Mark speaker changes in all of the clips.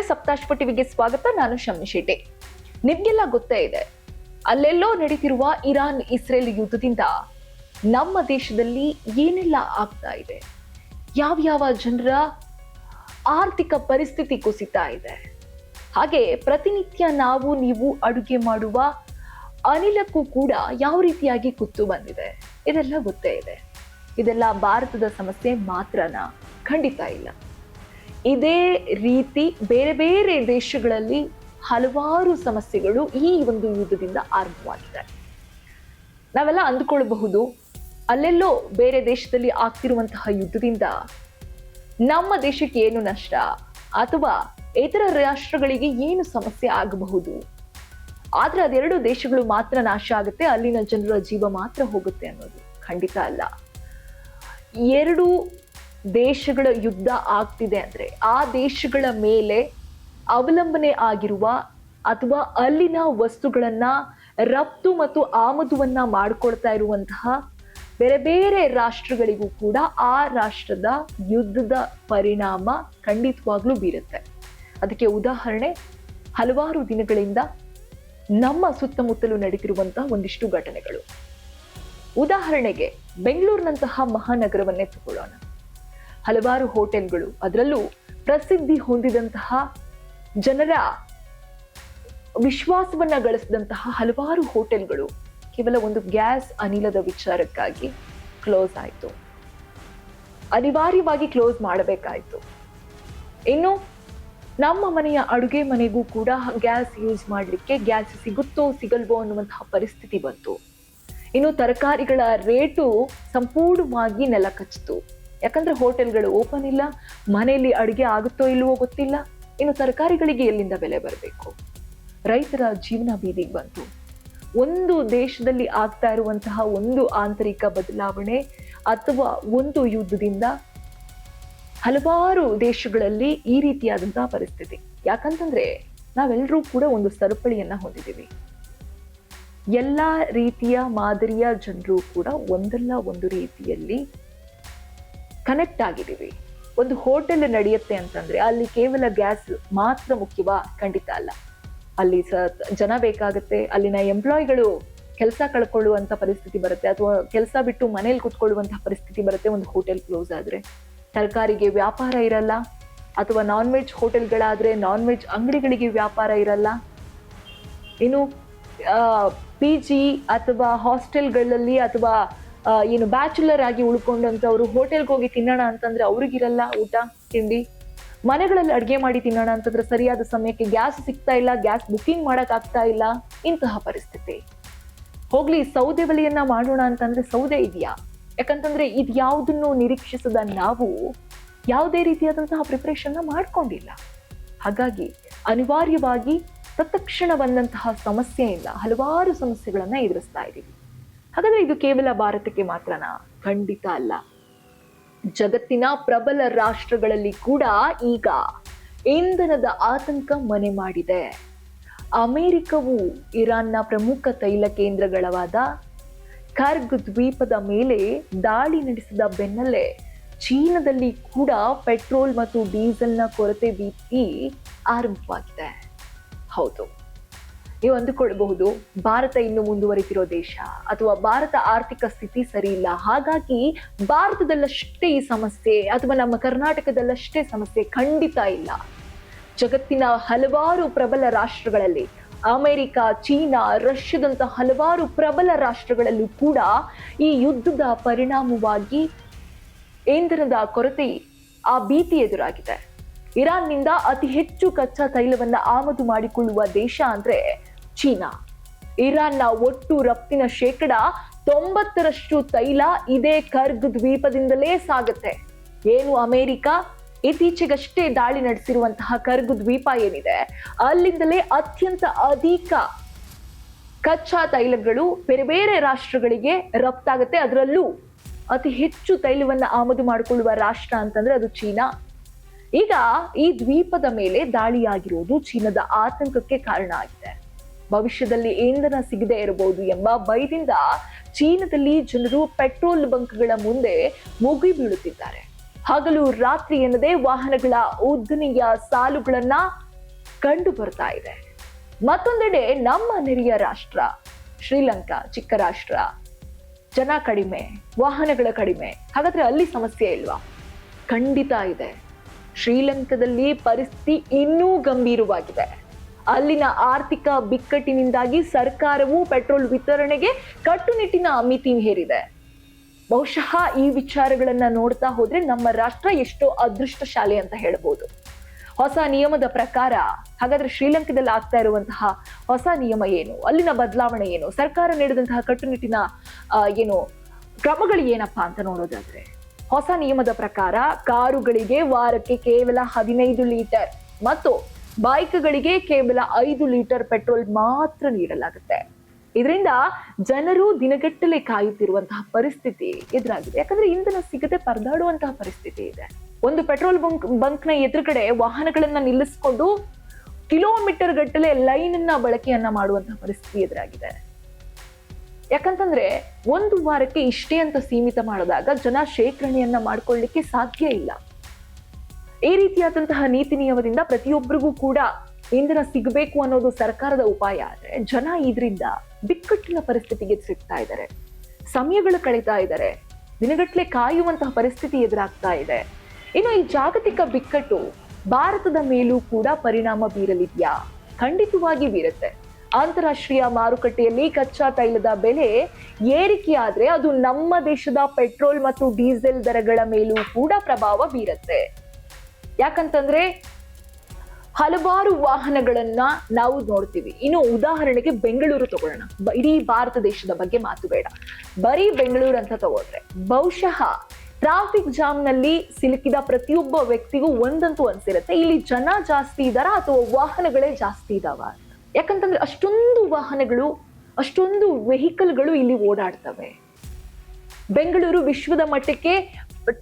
Speaker 1: ಸಪ್ತಾಶ್ವ ಟಿವಿಗೆ ಸ್ವಾಗತ. ನಾನು ಶಮ್ಮಿ ಶೆಟ್ಟಿ. ನಿಮ್ಗೆಲ್ಲ ಗೊತ್ತೇ ಇದೆ, ಅಲ್ಲೆಲ್ಲೋ ನಡೀತಿರುವ ಇರಾನ್ ಇಸ್ರೇಲ್ ಯುದ್ಧದಿಂದ ನಮ್ಮ ದೇಶದಲ್ಲಿ ಏನೆಲ್ಲ ಆಗ್ತಾ ಇದೆ, ಯಾವ ಜನರ ಆರ್ಥಿಕ ಪರಿಸ್ಥಿತಿ ಕುಸಿತಾ ಇದೆ, ಹಾಗೆ ಪ್ರತಿನಿತ್ಯ ನೀವು ಅಡುಗೆ ಮಾಡುವ ಅನಿಲಕ್ಕೂ ಕೂಡ ಯಾವ ರೀತಿಯಾಗಿ ಕುತ್ತು ಬಂದಿದೆ, ಇದೆಲ್ಲ ಗೊತ್ತೇ ಇದೆ. ಇದೆಲ್ಲ ಭಾರತದ ಸಮಸ್ಯೆ ಮಾತ್ರನಾ? ಖಂಡಿತ ಇಲ್ಲ. ಇದೇ ರೀತಿ ಬೇರೆ ಬೇರೆ ದೇಶಗಳಲ್ಲಿ ಹಲವಾರು ಸಮಸ್ಯೆಗಳು ಈ ಒಂದು ಯುದ್ಧದಿಂದ ಆರಂಭವಾಗಿದೆ. ನಾವೆಲ್ಲ ಅಂದುಕೊಳ್ಳಬಹುದು, ಅಲ್ಲೆಲ್ಲೋ ಬೇರೆ ದೇಶದಲ್ಲಿ ಆಗ್ತಿರುವಂತಹ ಯುದ್ಧದಿಂದ ನಮ್ಮ ದೇಶಕ್ಕೆ ಏನು ನಷ್ಟ ಅಥವಾ ಇತರ ರಾಷ್ಟ್ರಗಳಿಗೆ ಏನು ಸಮಸ್ಯೆ ಆಗಬಹುದು, ಆದ್ರೆ ಅದೆರಡು ದೇಶಗಳು ಮಾತ್ರ ನಾಶ ಆಗುತ್ತೆ, ಅಲ್ಲಿನ ಜನರ ಜೀವ ಮಾತ್ರ ಹೋಗುತ್ತೆ ಅನ್ನೋದು ಖಂಡಿತ ಅಲ್ಲ. ಎರಡು ದೇಶಗಳ ಯುದ್ಧ ಆಗ್ತಿದೆ ಅಂದ್ರೆ ಆ ದೇಶಗಳ ಮೇಲೆ ಅವಲಂಬನೆ ಆಗಿರುವ ಅಥವಾ ಅಲ್ಲಿನ ವಸ್ತುಗಳನ್ನ ರಫ್ತು ಮತ್ತು ಆಮದುವನ್ನ ಮಾಡ್ಕೊಳ್ತಾ ಇರುವಂತಹ ಬೇರೆ ಬೇರೆ ರಾಷ್ಟ್ರಗಳಿಗೂ ಕೂಡ ಆ ರಾಷ್ಟ್ರದ ಯುದ್ಧದ ಪರಿಣಾಮ ಖಂಡಿತವಾಗ್ಲೂ ಬೀರುತ್ತೆ. ಅದಕ್ಕೆ ಉದಾಹರಣೆ ಹಲವಾರು ದಿನಗಳಿಂದ ನಮ್ಮ ಸುತ್ತಮುತ್ತಲು ನಡೀತಿರುವಂತಹ ಒಂದಿಷ್ಟು ಘಟನೆಗಳು. ಉದಾಹರಣೆಗೆ ಬೆಂಗಳೂರಿನಂತಹ ಮಹಾನಗರವನ್ನೇ ತಗೊಳ್ಳೋಣ. ಹಲವಾರು ಹೋಟೆಲ್ಗಳು, ಅದರಲ್ಲೂ ಪ್ರಸಿದ್ಧಿ ಹೊಂದಿದಂತಹ ಜನರ ವಿಶ್ವಾಸವನ್ನ ಗಳಿಸಿದಂತಹ ಹಲವಾರು ಹೋಟೆಲ್ಗಳು ಕೇವಲ ಒಂದು ಗ್ಯಾಸ್ ಅನಿಲದ ವಿಚಾರಕ್ಕಾಗಿ ಕ್ಲೋಸ್ ಆಯಿತು. ಅನಿವಾರ್ಯವಾಗಿ ಕ್ಲೋಸ್ ಮಾಡಬೇಕಾಯಿತು. ಇನ್ನು ನಮ್ಮ ಮನೆಯ ಅಡುಗೆ ಮನೆಗೂ ಕೂಡ ಗ್ಯಾಸ್ ಯೂಸ್ ಮಾಡಲಿಕ್ಕೆ ಗ್ಯಾಸ್ ಸಿಗುತ್ತೋ ಸಿಗಲ್ವೋ ಅನ್ನುವಂತಹ ಪರಿಸ್ಥಿತಿ ಬಂತು. ಇನ್ನು ತರಕಾರಿಗಳ ರೇಟು ಸಂಪೂರ್ಣವಾಗಿ ನೆಲ ಕಚ್ಚಿತು. ಯಾಕಂದ್ರೆ ಹೋಟೆಲ್ಗಳು ಓಪನ್ ಇಲ್ಲ, ಮನೆಯಲ್ಲಿ ಅಡುಗೆ ಆಗುತ್ತೋ ಇಲ್ವೋ ಗೊತ್ತಿಲ್ಲ. ಇನ್ನು ತರಕಾರಿಗಳಿಗೆ ಎಲ್ಲಿಂದ ಬೆಲೆ ಬರಬೇಕು? ರೈತರ ಜೀವನ ಬೀದಿಗೆ ಬಂತು. ಒಂದು ದೇಶದಲ್ಲಿ ಆಗ್ತಾ ಇರುವಂತಹ ಒಂದು ಆಂತರಿಕ ಬದಲಾವಣೆ ಅಥವಾ ಒಂದು ಯುದ್ಧದಿಂದ ಹಲವಾರು ದೇಶಗಳಲ್ಲಿ ಈ ರೀತಿಯಾದಂತಹ ಪರಿಸ್ಥಿತಿ. ಯಾಕಂತಂದ್ರೆ ನಾವೆಲ್ಲರೂ ಕೂಡ ಒಂದು ಸರಪಳಿಯನ್ನ ಹೊಂದಿದ್ದೀವಿ. ಎಲ್ಲ ರೀತಿಯ ಮಾದರಿಯ ಜನರು ಕೂಡ ಒಂದಲ್ಲ ಒಂದು ರೀತಿಯಲ್ಲಿ ಕನೆಕ್ಟ್ ಆಗಿದ್ದೀವಿ. ಒಂದು ಹೋಟೆಲ್ ನಡೆಯುತ್ತೆ ಅಂತಂದ್ರೆ ಅಲ್ಲಿ ಕೇವಲ ಗ್ಯಾಸ್ ಮಾತ್ರ ಮುಖ್ಯವಾ? ಖಂಡಿತ ಅಲ್ಲ. ಅಲ್ಲಿ ಜನ ಬೇಕಾಗುತ್ತೆ, ಅಲ್ಲಿನ ಎಂಪ್ಲಾಯಿಗಳು ಕೆಲಸ ಕಳ್ಕೊಳ್ಳುವಂತ ಪರಿಸ್ಥಿತಿ ಬರುತ್ತೆ, ಅಥವಾ ಕೆಲಸ ಬಿಟ್ಟು ಮನೇಲಿ ಕುತ್ಕೊಳ್ಳುವಂತಹ ಪರಿಸ್ಥಿತಿ ಬರುತ್ತೆ ಒಂದು ಹೋಟೆಲ್ ಕ್ಲೋಸ್ ಆದ್ರೆ. ತರಕಾರಿಗೆ ವ್ಯಾಪಾರ ಇರಲ್ಲ, ಅಥವಾ ನಾನ್ ವೆಜ್ ಹೋಟೆಲ್ಗಳಾದ್ರೆ ನಾನ್ ವೆಜ್ ಅಂಗಡಿಗಳಿಗೆ ವ್ಯಾಪಾರ ಇರಲ್ಲ. ಇನ್ನು PG ಅಥವಾ ಹಾಸ್ಟೆಲ್ಗಳಲ್ಲಿ ಅಥವಾ ಏನು ಬ್ಯಾಚುಲರ್ ಆಗಿ ಉಳ್ಕೊಂಡಂಥವ್ರು ಹೋಟೆಲ್ಗೆ ಹೋಗಿ ತಿನ್ನೋಣ ಅಂತಂದ್ರೆ ಅವ್ರಿಗಿರಲ್ಲ ಊಟ ತಿಂಡಿ. ಮನೆಗಳಲ್ಲಿ ಅಡುಗೆ ಮಾಡಿ ತಿನ್ನೋಣ ಅಂತಂದ್ರೆ ಸರಿಯಾದ ಸಮಯಕ್ಕೆ ಗ್ಯಾಸ್ ಸಿಗ್ತಾ ಇಲ್ಲ, ಗ್ಯಾಸ್ ಬುಕಿಂಗ್ ಮಾಡಕ್ ಆಗ್ತಾ ಇಲ್ಲ. ಇಂತಹ ಪರಿಸ್ಥಿತಿ. ಹೋಗ್ಲಿ ಸೌದೆ ಒಲೆಯನ್ನ ಮಾಡೋಣ ಅಂತಂದ್ರೆ ಸೌದೆ ಇದೆಯಾ? ಯಾಕಂತಂದ್ರೆ ಇದು ಯಾವುದನ್ನು ನಿರೀಕ್ಷಿಸದ ನಾವು ಯಾವುದೇ ರೀತಿಯಾದಂತಹ ಪ್ರಿಪರೇಷನ್ ಮಾಡ್ಕೊಂಡಿಲ್ಲ. ಹಾಗಾಗಿ ಅನಿವಾರ್ಯವಾಗಿ ತತ್ಕ್ಷಣ ಬಂದಂತಹ ಸಮಸ್ಯೆಯಿಂದ ಹಲವಾರು ಸಮಸ್ಯೆಗಳನ್ನ ಎದುರಿಸ್ತಾ ಇದ್ದೀವಿ. ಹಾಗಾದ್ರೆ ಇದು ಕೇವಲ ಭಾರತಕ್ಕೆ ಮಾತ್ರನಾ? ಖಂಡಿತ ಅಲ್ಲ. ಜಗತ್ತಿನ ಪ್ರಬಲ ರಾಷ್ಟ್ರಗಳಲ್ಲಿ ಕೂಡ ಈಗ ಇಂಧನದ ಆತಂಕ ಮನೆ ಮಾಡಿದೆ. ಅಮೆರಿಕವು ಇರಾನ್ನ ಪ್ರಮುಖ ತೈಲ ಕೇಂದ್ರಗಳಾದ ಕರ್ಗ್ ದ್ವೀಪದ ಮೇಲೆ ದಾಳಿ ನಡೆಸಿದ ಬೆನ್ನಲ್ಲೇ ಚೀನಾದಲ್ಲಿ ಕೂಡ ಪೆಟ್ರೋಲ್ ಮತ್ತು ಡೀಸೆಲ್ನ ಕೊರತೆ ಭೀತಿ ಆರಂಭವಾಗಿದೆ. ಹೌದು, ನೀವು ಅಂದುಕೊಳ್ಳಬಹುದು ಭಾರತ ಇನ್ನು ಮುಂದುವರಿತಿರೋ ದೇಶ ಅಥವಾ ಭಾರತ ಆರ್ಥಿಕ ಸ್ಥಿತಿ ಸರಿ ಇಲ್ಲ, ಹಾಗಾಗಿ ಭಾರತದಲ್ಲಷ್ಟೇ ಈ ಸಮಸ್ಯೆ ಅಥವಾ ನಮ್ಮ ಕರ್ನಾಟಕದಲ್ಲಷ್ಟೇ ಸಮಸ್ಯೆ. ಖಂಡಿತ ಇಲ್ಲ. ಜಗತ್ತಿನ ಹಲವಾರು ಪ್ರಬಲ ರಾಷ್ಟ್ರಗಳಲ್ಲಿ, ಅಮೆರಿಕ, ಚೀನಾ, ರಷ್ಯಾದಂತ ಹಲವಾರು ಪ್ರಬಲ ರಾಷ್ಟ್ರಗಳಲ್ಲೂ ಕೂಡ ಈ ಯುದ್ಧದ ಪರಿಣಾಮವಾಗಿ ಇಂಧನದ ಕೊರತೆ, ಆ ಭೀತಿ ಎದುರಾಗಿದೆ. ಇರಾನ್ನಿಂದ ಅತಿ ಹೆಚ್ಚು ಕಚ್ಚಾ ತೈಲವನ್ನ ಆಮದು ಮಾಡಿಕೊಳ್ಳುವ ದೇಶ ಅಂದ್ರೆ ಚೀನಾ. ಇರಾನ್ನ ಒಟ್ಟು ರಫ್ತಿನ 90% ತೈಲ ಇದೇ ಕರ್ಗ್ ದ್ವೀಪದಿಂದಲೇ ಸಾಗುತ್ತೆ. ಏನು ಅಮೆರಿಕ ಇತ್ತೀಚೆಗಷ್ಟೇ ದಾಳಿ ನಡೆಸಿರುವಂತಹ ಕರ್ಗ್ ದ್ವೀಪ ಏನಿದೆ, ಅಲ್ಲಿಂದಲೇ ಅತ್ಯಂತ ಅಧಿಕ ಕಚ್ಚಾ ತೈಲಗಳು ಬೇರೆ ಬೇರೆ ರಾಷ್ಟ್ರಗಳಿಗೆ ರಫ್ತಾಗುತ್ತೆ. ಅದರಲ್ಲೂ ಅತಿ ಹೆಚ್ಚು ತೈಲವನ್ನ ಆಮದು ಮಾಡಿಕೊಳ್ಳುವ ರಾಷ್ಟ್ರ ಅಂತಂದ್ರೆ ಅದು ಚೀನಾ. ಈಗ ಈ ದ್ವೀಪದ ಮೇಲೆ ದಾಳಿಯಾಗಿರುವುದು ಚೀನಾದ ಆತಂಕಕ್ಕೆ ಕಾರಣ ಆಗಿದೆ. ಭವಿಷ್ಯದಲ್ಲಿ ಇಂಧನ ಸಿಗದೆ ಇರಬಹುದು ಎಂಬ ಭಯದಿಂದ ಚೀನಾದಲ್ಲಿ ಜನರು ಪೆಟ್ರೋಲ್ ಬಂಕ್ಗಳ ಮುಂದೆ ಮುಗಿ ಬೀಳುತ್ತಿದ್ದಾರೆ. ಹಗಲು ರಾತ್ರಿ ಎನ್ನದೇ ವಾಹನಗಳ ಉದ್ದನೆಯ ಸಾಲುಗಳನ್ನ ಕಂಡು ಬರ್ತಾ ಇದೆ. ಮತ್ತೊಂದೆಡೆ ನಮ್ಮ ನೆರೆಯ ರಾಷ್ಟ್ರ ಶ್ರೀಲಂಕಾ, ಚಿಕ್ಕ ರಾಷ್ಟ್ರ, ಜನ ಕಡಿಮೆ, ವಾಹನಗಳ ಕಡಿಮೆ. ಹಾಗಾದ್ರೆ ಅಲ್ಲಿ ಸಮಸ್ಯೆ ಇಲ್ವಾ? ಖಂಡಿತ ಇದೆ. ಶ್ರೀಲಂಕಾದಲ್ಲಿ ಪರಿಸ್ಥಿತಿ ಇನ್ನೂ ಗಂಭೀರವಾಗಿದೆ. ಅಲ್ಲಿನ ಆರ್ಥಿಕ ಬಿಕ್ಕಟ್ಟಿನಿಂದಾಗಿ ಸರ್ಕಾರವು ಪೆಟ್ರೋಲ್ ವಿತರಣೆಗೆ ಕಟ್ಟುನಿಟ್ಟಿನ ಮಿತಿ ಹೇರಿದೆ. ಬಹುಶಃ ಈ ವಿಚಾರಗಳನ್ನ ನೋಡ್ತಾ ಹೋದ್ರೆ ನಮ್ಮ ರಾಷ್ಟ್ರ ಎಷ್ಟೋ ಅದೃಷ್ಟಶಾಲಿ ಅಂತ ಹೇಳ್ಬೋದು. ಹೊಸ ನಿಯಮದ ಪ್ರಕಾರ ಹಾಗಾದ್ರೆ ಶ್ರೀಲಂಕಾದಲ್ಲಿ ಆಗ್ತಾ ಇರುವಂತಹ ಹೊಸ ನಿಯಮ ಏನು, ಅಲ್ಲಿನ ಬದಲಾವಣೆ ಏನು, ಸರ್ಕಾರ ನೀಡಿದಂತಹ ಕಟ್ಟುನಿಟ್ಟಿನ ಕ್ರಮಗಳು ಏನಪ್ಪಾ ಅಂತ ನೋಡೋದಾದ್ರೆ, ಹೊಸ ನಿಯಮದ ಪ್ರಕಾರ ಕಾರುಗಳಿಗೆ ವಾರಕ್ಕೆ ಕೇವಲ 15 ಲೀಟರ್ ಮತ್ತು ಬೈಕ್ಗಳಿಗೆ ಕೇವಲ 5 ಲೀಟರ್ ಪೆಟ್ರೋಲ್ ಮಾತ್ರ ನೀಡಲಾಗುತ್ತೆ. ಇದರಿಂದ ಜನರು ದಿನಗಟ್ಟಲೆ ಕಾಯುತ್ತಿರುವಂತಹ ಪರಿಸ್ಥಿತಿ ಎದುರಾಗಿದೆ. ಯಾಕಂದ್ರೆ ಇಂಧನ ಸಿಗದೆ ಪರದಾಡುವಂತಹ ಪರಿಸ್ಥಿತಿ ಇದೆ. ಒಂದು ಪೆಟ್ರೋಲ್ ಬಂಕ್ನ ಎದುರುಗಡೆ ವಾಹನಗಳನ್ನ ನಿಲ್ಲಿಸಿಕೊಂಡು ಕಿಲೋಮೀಟರ್ ಗಟ್ಟಲೆ ಲೈನ್ ಅನ್ನ ಬಳಕೆಯನ್ನ ಮಾಡುವಂತಹ ಪರಿಸ್ಥಿತಿ ಎದುರಾಗಿದೆ. ಯಾಕಂತಂದ್ರೆ ಒಂದು ವಾರಕ್ಕೆ ಇಷ್ಟೇ ಅಂತ ಸೀಮಿತ ಮಾಡಿದಾಗ ಜನ ಶೇಖರಣೆಯನ್ನ ಮಾಡ್ಕೊಳ್ಳಿಕ್ಕೆ ಸಾಧ್ಯ ಇಲ್ಲ. ಈ ರೀತಿಯಾದಂತಹ ನೀತಿ ನಿಯಮದಿಂದ ಪ್ರತಿಯೊಬ್ಬರಿಗೂ ಕೂಡ ಇಂಧನ ಸಿಗಬೇಕು ಅನ್ನೋದು ಸರ್ಕಾರದ ಉಪಾಯ ಆದ್ರೆ ಜನ ಇದರಿಂದ ಬಿಕ್ಕಟ್ಟಿನ ಪರಿಸ್ಥಿತಿಗೆ ಸಿಗ್ತಾ ಇದ್ದಾರೆ, ಸಮಯಗಳು ಕಳೀತಾ ಇದ್ದಾರೆ, ದಿನಗಟ್ಟಲೆ ಕಾಯುವಂತಹ ಪರಿಸ್ಥಿತಿ ಎದುರಾಗ್ತಾ ಇದೆ. ಇನ್ನು ಈ ಜಾಗತಿಕ ಬಿಕ್ಕಟ್ಟು ಭಾರತದ ಮೇಲೂ ಕೂಡ ಪರಿಣಾಮ ಬೀರಲಿದ್ಯಾ? ಖಂಡಿತವಾಗಿ ಬೀರುತ್ತೆ. ಅಂತಾರಾಷ್ಟ್ರೀಯ ಮಾರುಕಟ್ಟೆಯಲ್ಲಿ ಕಚ್ಚಾ ತೈಲದ ಬೆಲೆ ಏರಿಕೆಯಾದ್ರೆ ಅದು ನಮ್ಮ ದೇಶದ ಪೆಟ್ರೋಲ್ ಮತ್ತು ಡೀಸೆಲ್ ದರಗಳ ಮೇಲೂ ಕೂಡ ಪ್ರಭಾವ ಬೀರುತ್ತೆ. ಯಾಕಂತಂದ್ರೆ ಹಲವಾರು ವಾಹನಗಳನ್ನ ನಾವು ನೋಡ್ತೀವಿ. ಇನ್ನು ಉದಾಹರಣೆಗೆ ಬೆಂಗಳೂರು ತಗೊಳ್ಳೋಣ. ಇಡೀ ಭಾರತ ದೇಶದ ಬಗ್ಗೆ ಮಾತು ಬೇಡ, ಬರೀ ಬೆಂಗಳೂರು ಅಂತ ತಗೊಂಡ್ರೆ ಬಹುಶಃ ಟ್ರಾಫಿಕ್ ಜಾಮ್ ನಲ್ಲಿ ಸಿಲುಕಿದ ಪ್ರತಿಯೊಬ್ಬ ವ್ಯಕ್ತಿಗೂ ಒಂದಂತೂ ಅನ್ಸಿರುತ್ತೆ, ಇಲ್ಲಿ ಜನ ಜಾಸ್ತಿ ಇದಾರ ಅಥವಾ ವಾಹನಗಳೇ ಜಾಸ್ತಿ ಇದಾವ ಅಂತ. ಯಾಕಂತಂದ್ರೆ ಅಷ್ಟೊಂದು ವಾಹನಗಳು, ಅಷ್ಟೊಂದು ವೆಹಿಕಲ್ಗಳು ಇಲ್ಲಿ ಓಡಾಡ್ತವೆ. ಬೆಂಗಳೂರು ವಿಶ್ವದ ಮಟ್ಟಕ್ಕೆ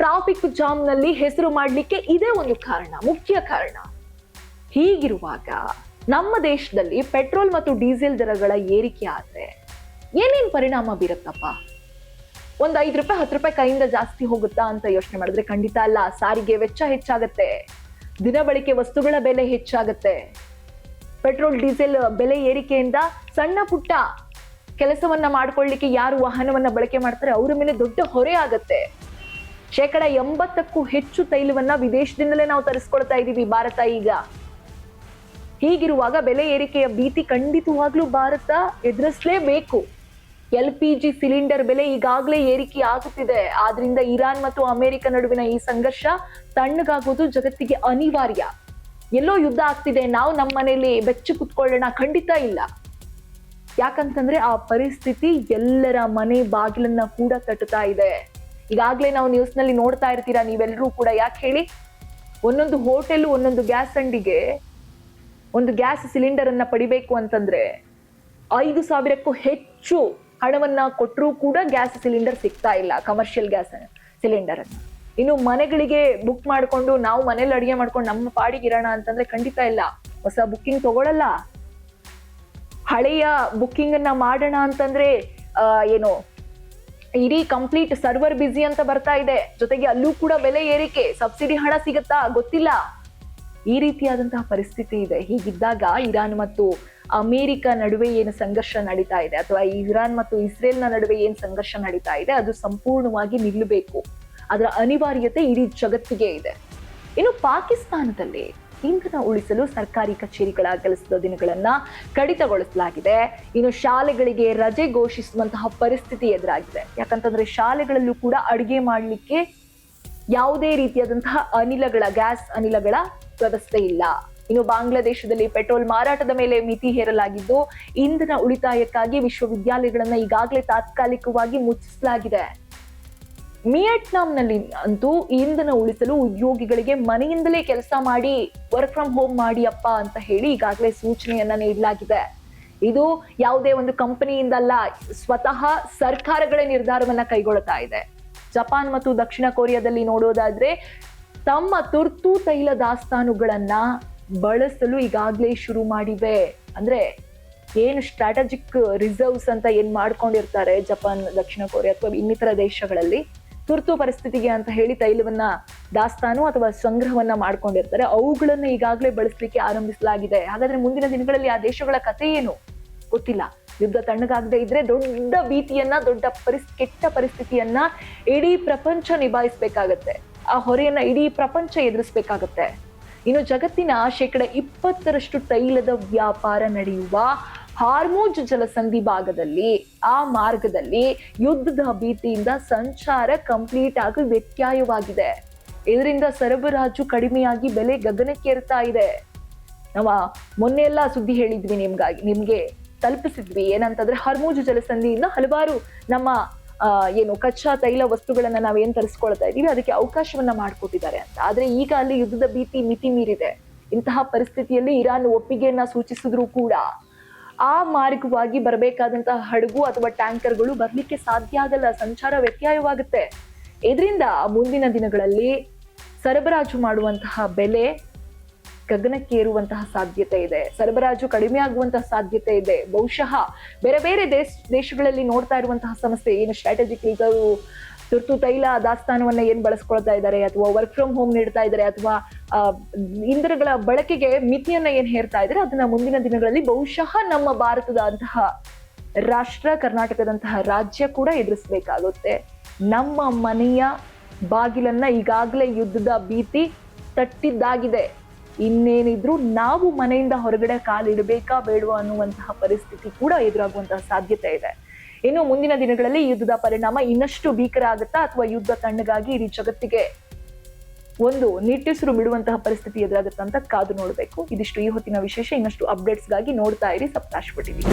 Speaker 1: ಟ್ರಾಫಿಕ್ ಜಾಮ್ ನಲ್ಲಿ ಹೆಸರು ಮಾಡ್ಲಿಕ್ಕೆ ಇದೇ ಒಂದು ಕಾರಣ, ಮುಖ್ಯ ಕಾರಣ. ಹೀಗಿರುವಾಗ ನಮ್ಮ ದೇಶದಲ್ಲಿ ಪೆಟ್ರೋಲ್ ಮತ್ತು ಡೀಸೆಲ್ ದರಗಳ ಏರಿಕೆ ಆದ್ರೆ ಏನೇನ್ ಪರಿಣಾಮ ಬೀರುತ್ತಪ್ಪ? ಒಂದ್ 5 ರೂಪಾಯಿ 10 ರೂಪಾಯಿ ಕೈಯಿಂದ ಜಾಸ್ತಿ ಹೋಗುತ್ತಾ ಅಂತ ಯೋಚನೆ ಮಾಡಿದ್ರೆ ಖಂಡಿತ ಅಲ್ಲ. ಸಾರಿಗೆ ವೆಚ್ಚ ಹೆಚ್ಚಾಗತ್ತೆ, ದಿನಬಳಕೆ ವಸ್ತುಗಳ ಬೆಲೆ ಹೆಚ್ಚಾಗತ್ತೆ. ಪೆಟ್ರೋಲ್ ಡೀಸೆಲ್ ಬೆಲೆ ಏರಿಕೆಯಿಂದ ಸಣ್ಣ ಪುಟ್ಟ ಕೆಲಸವನ್ನ ಮಾಡ್ಕೊಳ್ಳಿಕ್ಕೆ ಯಾರು ವಾಹನವನ್ನ ಬಳಕೆ ಮಾಡ್ತಾರೆ ಅವರ ಮೇಲೆ ದೊಡ್ಡ ಹೊರೆ ಆಗತ್ತೆ. 80%ಕ್ಕೂ ಹೆಚ್ಚು ತೈಲವನ್ನ ವಿದೇಶದಿಂದಲೇ ನಾವು ತರಿಸ್ಕೊಳ್ತಾ ಇದೀವಿ ಭಾರತ ಈಗ. ಹೀಗಿರುವಾಗ ಬೆಲೆ ಏರಿಕೆಯ ಭೀತಿ ಖಂಡಿತವಾಗ್ಲೂ ಭಾರತ ಎದುರಿಸಲೇಬೇಕು. LPG ಸಿಲಿಂಡರ್ ಬೆಲೆ ಈಗಾಗಲೇ ಏರಿಕೆ ಆಗುತ್ತಿದೆ. ಆದ್ರಿಂದ ಇರಾನ್ ಮತ್ತು ಅಮೆರಿಕ ನಡುವಿನ ಈ ಸಂಘರ್ಷ ತಣ್ಣಗಾಗೋದು ಜಗತ್ತಿಗೆ ಅನಿವಾರ್ಯ. ಎಲ್ಲೋ ಯುದ್ಧ ಆಗ್ತಿದೆ, ನಾವು ನಮ್ಮ ಮನೆಯಲ್ಲಿ ಬೆಚ್ಚಿ ಕುತ್ಕೊಳ್ಳೋಣ, ಖಂಡಿತ ಇಲ್ಲ. ಯಾಕಂತಂದ್ರೆ ಆ ಪರಿಸ್ಥಿತಿ ಎಲ್ಲರ ಮನೆ ಬಾಗಿಲನ್ನ ಕೂಡ ತಟ್ಟುತ್ತಾ ಇದೆ. ಈಗಾಗ್ಲೇ ನಾವು ನ್ಯೂಸ್ ನಲ್ಲಿ ನೋಡ್ತಾ ಇರ್ತೀರಾ ನೀವೆಲ್ಲರೂ ಕೂಡ. ಯಾಕೆ ಹೇಳಿ, ಒಂದೊಂದು ಹೋಟೆಲ್, ಒಂದೊಂದು ಗ್ಯಾಸ್ ಅಂಗಡಿಗೆ ಒಂದು ಗ್ಯಾಸ್ ಸಿಲಿಂಡರ್ ಅನ್ನ ಪಡಿಬೇಕು ಅಂತಂದ್ರೆ 5,000ಕ್ಕೂ ಹೆಚ್ಚು ಹಣವನ್ನ ಕೊಟ್ಟರೂ ಕೂಡ ಗ್ಯಾಸ್ ಸಿಲಿಂಡರ್ ಸಿಗ್ತಾ ಇಲ್ಲ, ಕಮರ್ಷಿಯಲ್ ಗ್ಯಾಸ್ ಸಿಲಿಂಡರ್ ಅನ್ನ. ಇನ್ನು ಮನೆಗಳಿಗೆ ಬುಕ್ ಮಾಡ್ಕೊಂಡು ನಾವು ಮನೇಲಿ ಅಡಿಗೆ ಮಾಡ್ಕೊಂಡು ನಮ್ಮ ಪಾಡಿಗೆ ಇರೋಣ ಅಂತಂದ್ರೆ ಖಂಡಿತ ಇಲ್ಲ, ಹೊಸ ಬುಕ್ಕಿಂಗ್ ತಗೊಳಲ್ಲ. ಹಳೆಯ ಬುಕ್ಕಿಂಗ್ ಅನ್ನ ಮಾಡೋಣ ಅಂತಂದ್ರೆ ಇಡೀ ಕಂಪ್ಲೀಟ್ ಸರ್ವರ್ ಬಿಸಿ ಅಂತ ಬರ್ತಾ ಇದೆ. ಜೊತೆಗೆ ಅಲ್ಲೂ ಕೂಡ ಬೆಲೆ ಏರಿಕೆ, ಸಬ್ಸಿಡಿ ಹಣ ಸಿಗತ್ತಾ ಗೊತ್ತಿಲ್ಲ. ಈ ರೀತಿಯಾದಂತಹ ಪರಿಸ್ಥಿತಿ ಇದೆ. ಹೀಗಿದ್ದಾಗ ಇರಾನ್ ಮತ್ತು ಅಮೆರಿಕ ನಡುವೆ ಏನು ಸಂಘರ್ಷ ನಡೀತಾ ಇದೆ, ಅಥವಾ ಇರಾನ್ ಮತ್ತು ಇಸ್ರೇಲ್ನ ನಡುವೆ ಏನು ಸಂಘರ್ಷ ನಡೀತಾ ಇದೆ, ಅದು ಸಂಪೂರ್ಣವಾಗಿ ನಿಲ್ಲಬೇಕು. ಅದರ ಅನಿವಾರ್ಯತೆ ಇಡೀ ಜಗತ್ತಿಗೆ ಇದೆ. ಇನ್ನು ಪಾಕಿಸ್ತಾನದಲ್ಲಿ ಇಂಧನ ಉಳಿಸಲು ಸರ್ಕಾರಿ ಕಚೇರಿಗಳ ಕೆಲಸದ ದಿನಗಳನ್ನ ಕಡಿತಗೊಳಿಸಲಾಗಿದೆ. ಇನ್ನು ಶಾಲೆಗಳಿಗೆ ರಜೆ ಘೋಷಿಸುವಂತಹ ಪರಿಸ್ಥಿತಿ ಎದುರಾಗಿದೆ. ಯಾಕಂತಂದ್ರೆ ಶಾಲೆಗಳಲ್ಲೂ ಕೂಡ ಅಡಿಗೆ ಮಾಡಲಿಕ್ಕೆ ಯಾವುದೇ ರೀತಿಯಾದಂತಹ ಗ್ಯಾಸ್ ಅನಿಲಗಳ ವ್ಯವಸ್ಥೆ ಇಲ್ಲ. ಇನ್ನು ಬಾಂಗ್ಲಾದೇಶದಲ್ಲಿ ಪೆಟ್ರೋಲ್ ಮಾರಾಟದ ಮೇಲೆ ಮಿತಿ ಹೇರಲಾಗಿದ್ದು ಇಂಧನ ಉಳಿತಾಯಕ್ಕಾಗಿ ವಿಶ್ವವಿದ್ಯಾಲಯಗಳನ್ನ ಈಗಾಗಲೇ ತಾತ್ಕಾಲಿಕವಾಗಿ ಮುಚ್ಚಿಸಲಾಗಿದೆ. ವಿಯೆಟ್ನಾಂನಲ್ಲಿ ಅಂತೂ ಇಂಧನ ಉಳಿಸಲು ಉದ್ಯೋಗಿಗಳಿಗೆ ಮನೆಯಿಂದಲೇ ಕೆಲಸ ಮಾಡಿ, ವರ್ಕ್ ಫ್ರಮ್ ಹೋಮ್ ಮಾಡಿ ಅಪ್ಪ ಅಂತ ಹೇಳಿ ಈಗಾಗಲೇ ಸೂಚನೆಯನ್ನ ನೀಡಲಾಗಿದೆ. ಇದು ಯಾವುದೇ ಒಂದು ಕಂಪನಿಯಿಂದಲ್ಲ, ಸ್ವತಃ ಸರ್ಕಾರಗಳೇ ನಿರ್ಧಾರವನ್ನ ಕೈಗೊಳ್ಳುತ್ತಾ ಇದೆ. ಜಪಾನ್ ಮತ್ತು ದಕ್ಷಿಣ ಕೊರಿಯಾದಲ್ಲಿ ನೋಡೋದಾದ್ರೆ ತಮ್ಮ ತುರ್ತು ತೈಲ ದಾಸ್ತಾನುಗಳನ್ನ ಬಳಸಲು ಈಗಾಗಲೇ ಶುರು ಮಾಡಿವೆ. ಅಂದ್ರೆ ಏನು ಸ್ಟ್ರಾಟಜಿಕ್ ರಿಸರ್ವ್ಸ್ ಅಂತ ಏನ್ ಮಾಡ್ಕೊಂಡಿರ್ತಾರೆ ಜಪಾನ್, ದಕ್ಷಿಣ ಕೊರಿಯಾ ಅಥವಾ ಇನ್ನಿತರ ದೇಶಗಳಲ್ಲಿ ತುರ್ತು ಪರಿಸ್ಥಿತಿಗೆ ಅಂತ ಹೇಳಿ ತೈಲವನ್ನ ದಾಸ್ತಾನು ಅಥವಾ ಸಂಗ್ರಹವನ್ನ ಮಾಡ್ಕೊಂಡಿರ್ತಾರೆ, ಅವುಗಳನ್ನ ಈಗಾಗಲೇ ಬಳಸಲಿಕ್ಕೆ ಆರಂಭಿಸಲಾಗಿದೆ. ಹಾಗಾದ್ರೆ ಮುಂದಿನ ದಿನಗಳಲ್ಲಿ ಆ ದೇಶಗಳ ಕಥೆ ಏನು ಗೊತ್ತಿಲ್ಲ. ಯುದ್ಧ ತಣ್ಣಗಾಗದೆ ಇದ್ರೆ ದೊಡ್ಡ ಭೀತಿಯನ್ನ, ದೊಡ್ಡ ಕೆಟ್ಟ ಪರಿಸ್ಥಿತಿಯನ್ನ ಇಡೀ ಪ್ರಪಂಚ ನಿಭಾಯಿಸ್ಬೇಕಾಗತ್ತೆ. ಆ ಹೊರೆಯನ್ನ ಇಡೀ ಪ್ರಪಂಚ ಎದುರಿಸ್ಬೇಕಾಗತ್ತೆ. ಇನ್ನು ಜಗತ್ತಿನ 20% ತೈಲದ ವ್ಯಾಪಾರ ನಡೆಯುವ ಹಾರ್ಮುಜ್ ಜಲಸಂಧಿ ಭಾಗದಲ್ಲಿ, ಆ ಮಾರ್ಗದಲ್ಲಿ ಯುದ್ಧದ ಭೀತಿಯಿಂದ ಸಂಚಾರ ಕಂಪ್ಲೀಟ್ ಆಗಿ ವ್ಯತ್ಯಯವಾಗಿದೆ. ಇದರಿಂದ ಸರಬರಾಜು ಕಡಿಮೆಯಾಗಿ ಬೆಲೆ ಗಗನಕ್ಕೇರ್ತಾ ಇದೆ. ನಾವು ಮೊನ್ನೆ ಎಲ್ಲ ಸುದ್ದಿ ಹೇಳಿದ್ವಿ, ನಿಮ್ಗೆ ತಲುಪಿಸಿದ್ವಿ. ಏನಂತಂದ್ರೆ ಹಾರ್ಮುಜ್ ಜಲಸಂಧಿಯಿಂದ ಹಲವಾರು ನಮ್ಮ ಕಚ್ಚಾ ತೈಲ ವಸ್ತುಗಳನ್ನ ನಾವೇನ್ ತರಿಸ್ಕೊಳ್ತಾ ಇದೀವಿ ಅದಕ್ಕೆ ಅವಕಾಶವನ್ನ ಮಾಡಿಕೊಟ್ಟಿದ್ದಾರೆ ಅಂತ. ಆದ್ರೆ ಈಗ ಅಲ್ಲಿ ಯುದ್ಧದ ಭೀತಿ ಮಿತಿ ಮೀರಿದೆ. ಇಂತಹ ಪರಿಸ್ಥಿತಿಯಲ್ಲಿ ಇರಾನ್ ಒಪ್ಪಿಗೆಯನ್ನ ಸೂಚಿಸಿದ್ರು ಕೂಡ ಆ ಮಾರ್ಗವಾಗಿ ಬರಬೇಕಾದಂತಹ ಹಡಗು ಅಥವಾ ಟ್ಯಾಂಕರ್ಗಳು ಬರ್ಲಿಕ್ಕೆ ಸಾಧ್ಯ ಆಗಲ್ಲ, ಸಂಚಾರ ವ್ಯತ್ಯಯವಾಗುತ್ತೆ. ಇದರಿಂದ ಮುಂದಿನ ದಿನಗಳಲ್ಲಿ ಸರಬರಾಜು ಮಾಡುವಂತಹ ಬೆಲೆ ಗಗನಕ್ಕೇರುವಂತಹ ಸಾಧ್ಯತೆ ಇದೆ, ಸರಬರಾಜು ಕಡಿಮೆ ಆಗುವಂತಹ ಸಾಧ್ಯತೆ ಇದೆ. ಬಹುಶಃ ಬೇರೆ ಬೇರೆ ದೇಶಗಳಲ್ಲಿ ನೋಡ್ತಾ ಇರುವಂತಹ ಸಮಸ್ಯೆ ಏನು, ಸ್ಟ್ರಾಟಜಿಕ್ ತುರ್ತು ತೈಲ ದಾಸ್ತಾನವನ್ನ ಏನ್ ಬಳಸ್ಕೊಳ್ತಾ ಇದ್ದಾರೆ, ಅಥವಾ ವರ್ಕ್ ಫ್ರಮ್ ಹೋಮ್ ನೀಡ್ತಾ ಇದ್ದಾರೆ, ಅಥವಾ ಇಂಧನಗಳ ಬಳಕೆಗೆ ಮಿತಿಯನ್ನ ಏನ್ ಹೇರ್ತಾ ಇದ್ದಾರೆ, ಅದನ್ನ ಮುಂದಿನ ದಿನಗಳಲ್ಲಿ ಬಹುಶಃ ನಮ್ಮ ಭಾರತದ ಅಂತಹ ರಾಷ್ಟ್ರ, ಕರ್ನಾಟಕದಂತಹ ರಾಜ್ಯ ಕೂಡ ಎದುರಿಸಬೇಕಾಗುತ್ತೆ. ನಮ್ಮ ಮನೆಯ ಬಾಗಿಲನ್ನ ಈಗಾಗಲೇ ಯುದ್ಧದ ಭೀತಿ ತಟ್ಟಿದ್ದಾಗಿದೆ. ಇನ್ನೇನಿದ್ರು ನಾವು ಮನೆಯಿಂದ ಹೊರಗಡೆ ಕಾಲಿಡಬೇಕಾ ಬೇಡವಾ ಅನ್ನುವಂತಹ ಪರಿಸ್ಥಿತಿ ಕೂಡ ಎದುರಾಗುವಂತಹ ಸಾಧ್ಯತೆ ಇದೆ. ಇನ್ನು ಮುಂದಿನ ದಿನಗಳಲ್ಲಿ ಯುದ್ಧದ ಪರಿಣಾಮ ಇನ್ನಷ್ಟು ಭೀಕರ ಆಗುತ್ತಾ, ಅಥವಾ ಯುದ್ಧ ತಣ್ಣಗಾಗಿ ಇಡೀ ಜಗತ್ತಿಗೆ ಒಂದು ನಿಟ್ಟುಸಿರು ಬಿಡುವಂತಹ ಪರಿಸ್ಥಿತಿ ಎದುರಾಗುತ್ತಾ ಅಂತ ಕಾದು ನೋಡ್ಬೇಕು. ಇದಿಷ್ಟು ಈ ಹೊತ್ತಿನ ವಿಶೇಷ. ಇನ್ನಷ್ಟು ಅಪ್ಡೇಟ್ಸ್ಗಾಗಿ ನೋಡ್ತಾ ಇರಿ ಸಪ್ತಾಶ್ವ ಟಿವಿ.